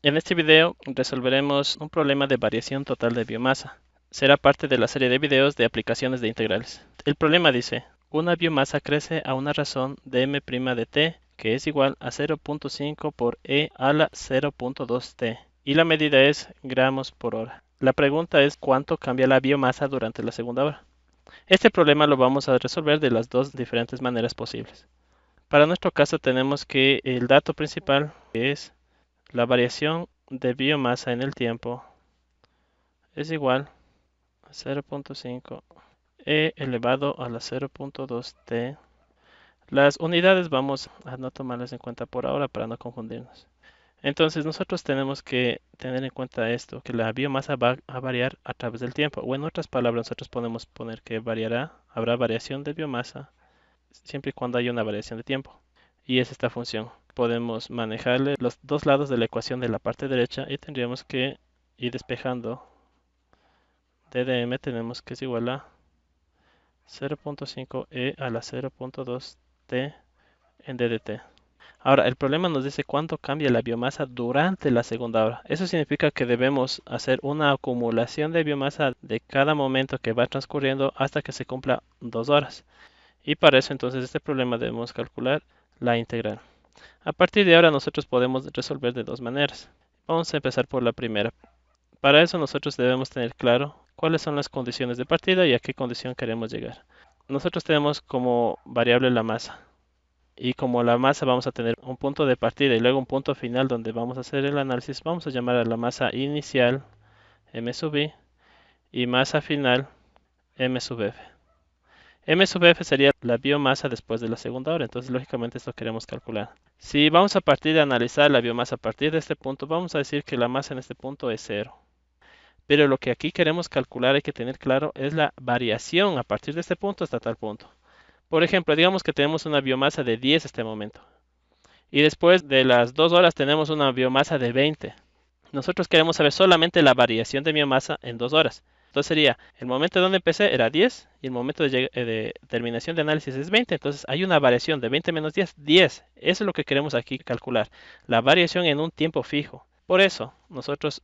En este video resolveremos un problema de variación total de biomasa. Será parte de la serie de videos de aplicaciones de integrales. El problema dice, una biomasa crece a una razón de m' de t que es igual a 0.5 por e a la 0.2 t y la medida es gramos por hora. La pregunta es cuánto cambia la biomasa durante la segunda hora. Este problema lo vamos a resolver de las dos diferentes maneras posibles. Para nuestro caso tenemos que el dato principal es la variación de biomasa en el tiempo es igual a 0.5 e elevado a la 0.2 t. Las unidades vamos a no tomarlas en cuenta por ahora para no confundirnos. Entonces nosotros tenemos que tener en cuenta esto, que la biomasa va a variar a través del tiempo. O en otras palabras, nosotros podemos poner que habrá variación de biomasa siempre y cuando haya una variación de tiempo. Y es esta función. Podemos manejarle los dos lados de la ecuación de la parte derecha y tendríamos que ir despejando ddm, tenemos que es igual a 0.5 e a la 0.2 t en ddt. Ahora, el problema nos dice cuánto cambia la biomasa durante la segunda hora. Eso significa que debemos hacer una acumulación de biomasa de cada momento que va transcurriendo hasta que se cumpla 2 horas. Y para eso entonces este problema debemos calcular la integral. A partir de ahora nosotros podemos resolver de dos maneras. Vamos a empezar por la primera. Para eso nosotros debemos tener claro cuáles son las condiciones de partida y a qué condición queremos llegar. Nosotros tenemos como variable la masa. Y como la masa vamos a tener un punto de partida y luego un punto final donde vamos a hacer el análisis, vamos a llamar a la masa inicial m sub i y masa final m sub f. M sub f sería la biomasa después de la segunda hora, entonces lógicamente esto queremos calcular. Si vamos a partir de analizar la biomasa a partir de este punto, vamos a decir que la masa en este punto es cero. Pero lo que aquí queremos calcular, hay que tener claro, es la variación a partir de este punto hasta tal punto. Por ejemplo, digamos que tenemos una biomasa de 10 en este momento. Y después de las 2 horas tenemos una biomasa de 20. Nosotros queremos saber solamente la variación de biomasa en 2 horas. Entonces sería, el momento donde empecé era 10 y el momento de terminación de análisis es 20. Entonces hay una variación de 20 menos 10, 10. Eso es lo que queremos aquí calcular. La variación en un tiempo fijo. Por eso, nosotros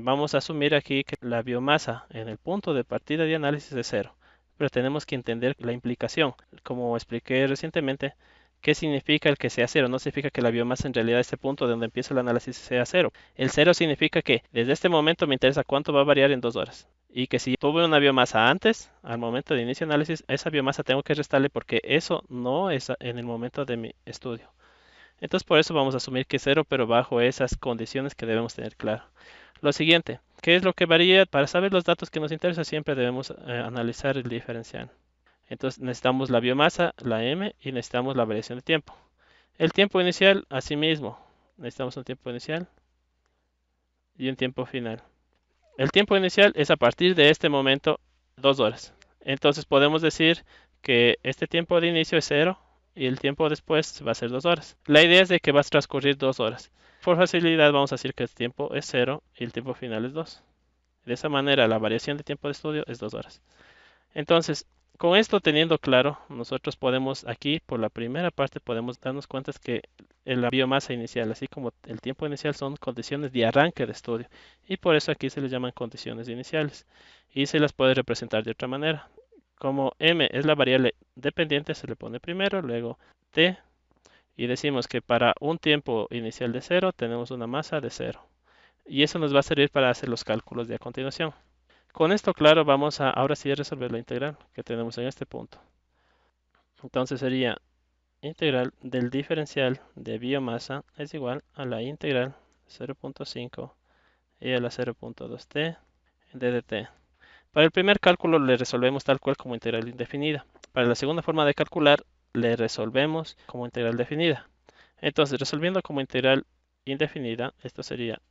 vamos a asumir aquí que la biomasa en el punto de partida de análisis es cero. Pero tenemos que entender la implicación. Como expliqué recientemente, ¿qué significa el que sea cero? No significa que la biomasa en realidad este punto de donde empieza el análisis sea cero. El cero significa que desde este momento me interesa cuánto va a variar en 2 horas. Y que si tuve una biomasa antes, al momento de inicio de análisis, esa biomasa tengo que restarle porque eso no es en el momento de mi estudio. Entonces por eso vamos a asumir que es cero, pero bajo esas condiciones que debemos tener claro. Lo siguiente, ¿qué es lo que varía? Para saber los datos que nos interesan siempre debemos analizar el diferencial. Entonces necesitamos la biomasa, la m, y necesitamos la variación de tiempo. El tiempo inicial, asimismo, necesitamos un tiempo inicial y un tiempo final. El tiempo inicial es a partir de este momento 2 horas. Entonces podemos decir que este tiempo de inicio es cero y el tiempo después va a ser 2 horas. La idea es de que va a transcurrir 2 horas. Por facilidad vamos a decir que el tiempo es cero y el tiempo final es 2. De esa manera la variación de tiempo de estudio es 2 horas. Entonces, con esto teniendo claro, nosotros podemos aquí, por la primera parte, podemos darnos cuenta que la biomasa inicial, así como el tiempo inicial, son condiciones de arranque de estudio. Y por eso aquí se les llaman condiciones iniciales. Y se las puede representar de otra manera. Como m es la variable dependiente, se le pone primero, luego t. Y decimos que para un tiempo inicial de cero, tenemos una masa de cero. Y eso nos va a servir para hacer los cálculos de a continuación. Con esto claro, vamos a ahora sí a resolver la integral que tenemos en este punto. Entonces sería integral del diferencial de biomasa es igual a la integral 0.5 e a la 0.2t de dt. Para el primer cálculo le resolvemos tal cual como integral indefinida. Para la segunda forma de calcular le resolvemos como integral definida. Entonces resolviendo como integral indefinida, esto sería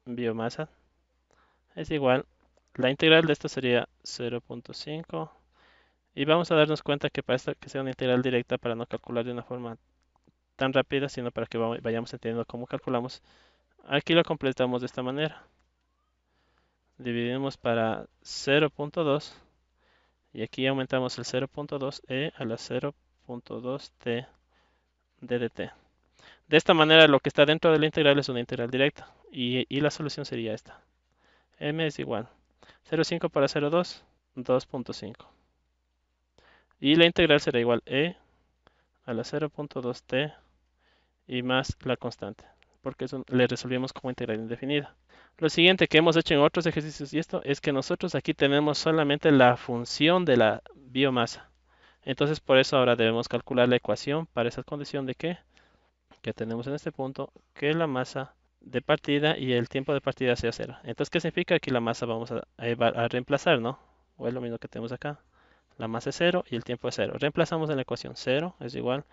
biomasa es igual, la integral de esto sería 0.5 y vamos a darnos cuenta que para esta que sea una integral directa para no calcular de una forma tan rápida, sino para que vayamos entendiendo cómo calculamos. Aquí lo completamos de esta manera. Dividimos para 0.2 y aquí aumentamos el 0.2e a la 0.2t de dt. De esta manera lo que está dentro de la integral es una integral directa y la solución sería esta. M es igual 0,5 para 0,2, 2.5. Y la integral será igual e a la 0.2t y más la constante, porque eso le resolvimos como integral indefinida. Lo siguiente que hemos hecho en otros ejercicios y esto es que nosotros aquí tenemos solamente la función de la biomasa. Entonces por eso ahora debemos calcular la ecuación para esa condición de que tenemos en este punto, que la masa de partida y el tiempo de partida sea cero. Entonces, ¿qué significa? Aquí la masa vamos a reemplazar, ¿no? O es lo mismo que tenemos acá. La masa es cero y el tiempo es cero. Reemplazamos en la ecuación. Cero es igual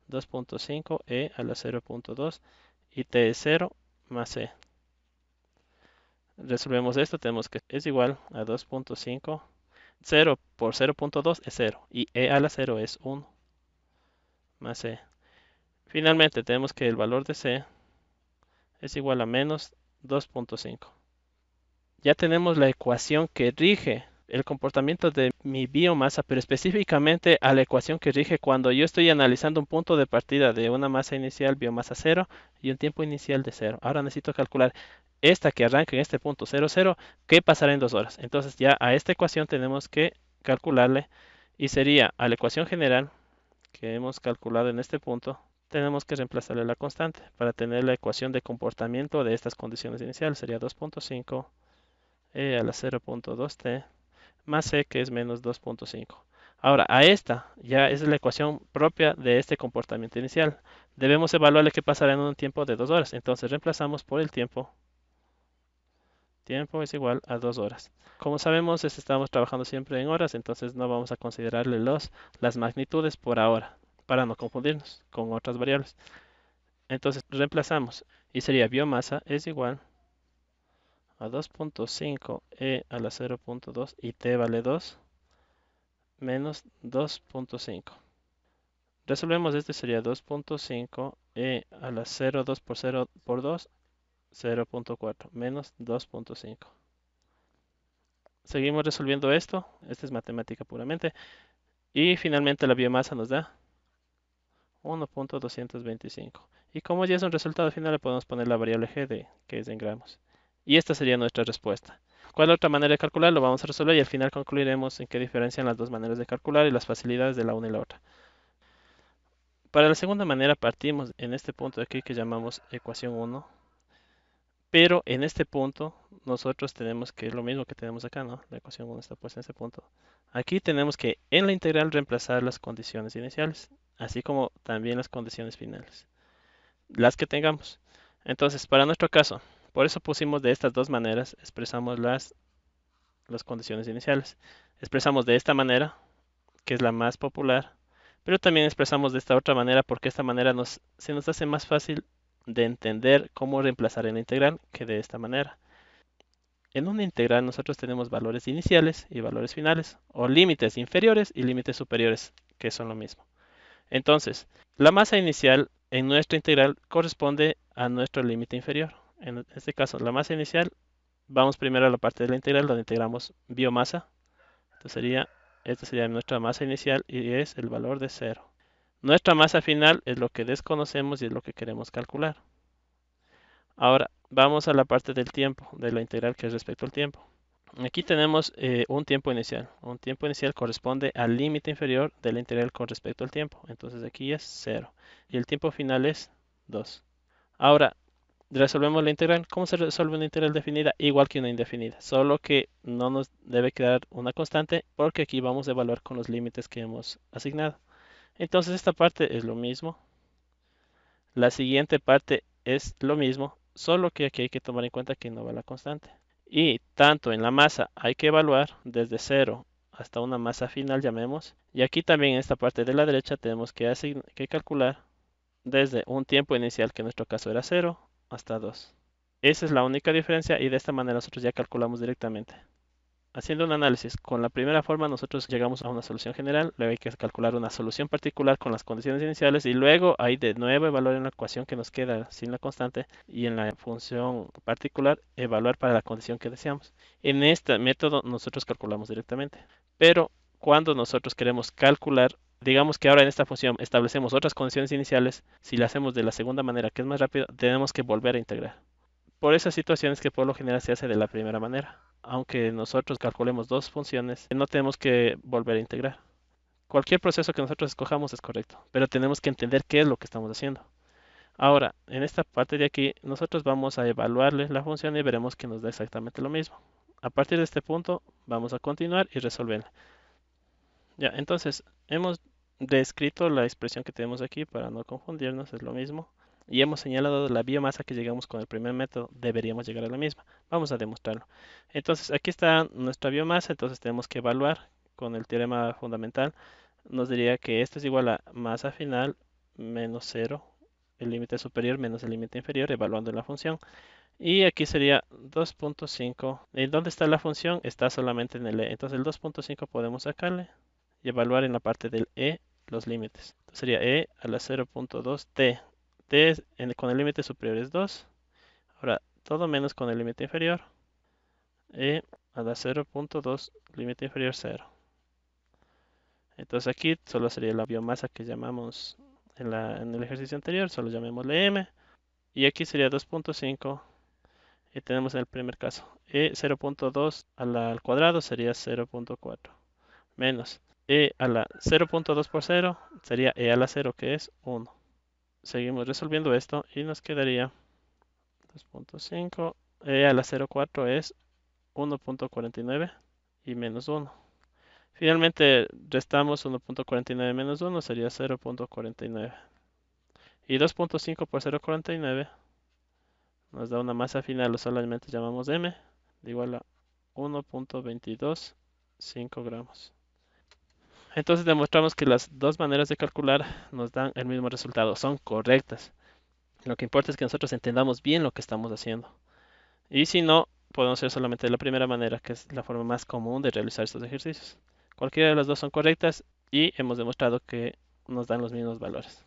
2.5 e a la 0.2 y t es 0 más e. Resolvemos esto, tenemos que es igual a 2.5. 0 por 0.2 es 0 y e a la 0 es 1 más e. Finalmente tenemos que el valor de c es igual a menos 2.5. Ya tenemos la ecuación que rige el comportamiento de mi biomasa, pero específicamente a la ecuación que rige cuando yo estoy analizando un punto de partida de una masa inicial, biomasa 0, y un tiempo inicial de 0. Ahora necesito calcular esta que arranca en este punto 0, 0, ¿qué pasará en 2 horas? Entonces ya a esta ecuación tenemos que calcularle y sería a la ecuación general que hemos calculado en este punto, tenemos que reemplazarle la constante para tener la ecuación de comportamiento de estas condiciones iniciales. Sería 2.5 e a la 0.2t más c que es menos 2.5. Ahora, a esta ya es la ecuación propia de este comportamiento inicial. Debemos evaluarle qué pasará en un tiempo de 2 horas. Entonces reemplazamos por el tiempo. Tiempo es igual a 2 horas. Como sabemos, estamos trabajando siempre en horas, entonces no vamos a considerarle las magnitudes por ahora, para no confundirnos con otras variables. Entonces reemplazamos y sería biomasa es igual a 2.5 e a la 0.2 y t vale 2 menos 2.5. Resolvemos este sería 2.5 e a la 0,2 por 0 por 2, 0.4 menos 2.5. Seguimos resolviendo esto, esta es matemática puramente, y finalmente la biomasa nos da 1.225. Y como ya es un resultado final, le podemos poner la variable g que es en gramos. Y esta sería nuestra respuesta. ¿Cuál otra manera de calcular? Lo vamos a resolver y al final concluiremos en qué diferencian las dos maneras de calcular y las facilidades de la una y la otra. Para la segunda manera partimos en este punto de aquí que llamamos ecuación 1, pero en este punto nosotros tenemos que, lo mismo que tenemos acá, ¿no? La ecuación 1 está puesta en este punto. Aquí tenemos que en la integral reemplazar las condiciones iniciales, así como también las condiciones finales, las que tengamos. Entonces, para nuestro caso, por eso pusimos de estas dos maneras, expresamos las condiciones iniciales. Expresamos de esta manera, que es la más popular, pero también expresamos de esta otra manera porque esta manera se nos hace más fácil de entender cómo reemplazar en la integral que de esta manera. En una integral nosotros tenemos valores iniciales y valores finales, o límites inferiores y límites superiores, que son lo mismo. Entonces, la masa inicial en nuestra integral corresponde a nuestro límite inferior. En este caso, la masa inicial, vamos primero a la parte de la integral donde integramos biomasa. Esta sería nuestra masa inicial y es el valor de 0. Nuestra masa final es lo que desconocemos y es lo que queremos calcular. Ahora vamos a la parte del tiempo, de la integral que es respecto al tiempo. Aquí tenemos un tiempo inicial. Un tiempo inicial corresponde al límite inferior de la integral con respecto al tiempo. Entonces aquí es 0. Y el tiempo final es 2. Ahora, resolvemos la integral. ¿Cómo se resuelve una integral definida? Igual que una indefinida. Solo que no nos debe quedar una constante porque aquí vamos a evaluar con los límites que hemos asignado. Entonces esta parte es lo mismo. La siguiente parte es lo mismo, solo que aquí hay que tomar en cuenta que no va la constante. Y tanto en la masa hay que evaluar desde 0 hasta una masa final, llamemos. Y aquí también en esta parte de la derecha tenemos que calcular desde un tiempo inicial, que en nuestro caso era 0, hasta 2. Esa es la única diferencia y de esta manera nosotros ya calculamos directamente. Haciendo un análisis con la primera forma, nosotros llegamos a una solución general, luego hay que calcular una solución particular con las condiciones iniciales y luego hay de nuevo evaluar en la ecuación que nos queda sin la constante y en la función particular evaluar para la condición que deseamos. En este método nosotros calculamos directamente, pero cuando nosotros queremos calcular Digamos que ahora en esta función establecemos otras condiciones iniciales. Si la hacemos de la segunda manera, que es más rápido, tenemos que volver a integrar. Por esas situaciones que por lo general se hace de la primera manera. Aunque nosotros calculemos dos funciones, no tenemos que volver a integrar. Cualquier proceso que nosotros escojamos es correcto, pero tenemos que entender qué es lo que estamos haciendo. Ahora, en esta parte de aquí, nosotros vamos a evaluarle la función y veremos que nos da exactamente lo mismo. A partir de este punto, vamos a continuar y resolverla. Ya, entonces, hemos descrito la expresión que tenemos aquí para no confundirnos, es lo mismo. Y hemos señalado la biomasa que llegamos con el primer método, deberíamos llegar a la misma. Vamos a demostrarlo. Entonces, aquí está nuestra biomasa, entonces tenemos que evaluar con el teorema fundamental. Nos diría que esto es igual a masa final menos 0, el límite superior menos el límite inferior, evaluando la función. Y aquí sería 2.5. ¿Y dónde está la función? Está solamente en el e. Entonces el 2.5 podemos sacarle y evaluar en la parte del e los límites. Entonces sería e a la 0.2 t. Con el límite superior es 2. Ahora todo menos con el límite inferior. E a la 0.2, límite inferior 0. Entonces aquí solo sería la biomasa que llamamos en el ejercicio anterior, solo llamémosle m. Y aquí sería 2.5 y tenemos en el primer caso e 0.2 al cuadrado sería 0.4 menos e a la 0.2 por 0 sería e a la 0 que es 1. Seguimos resolviendo esto y nos quedaría 2.5 e a la 0.4 es 1.49 y menos 1. Finalmente restamos 1.49 menos 1 sería 0.49 y 2.5 por 0.49 nos da una masa final, lo solamente llamamos m, de igual a 1.225 gramos. Entonces demostramos que las dos maneras de calcular nos dan el mismo resultado, son correctas. Lo que importa es que nosotros entendamos bien lo que estamos haciendo. Y si no, podemos hacer solamente la primera manera, que es la forma más común de realizar estos ejercicios. Cualquiera de las dos son correctas y hemos demostrado que nos dan los mismos valores.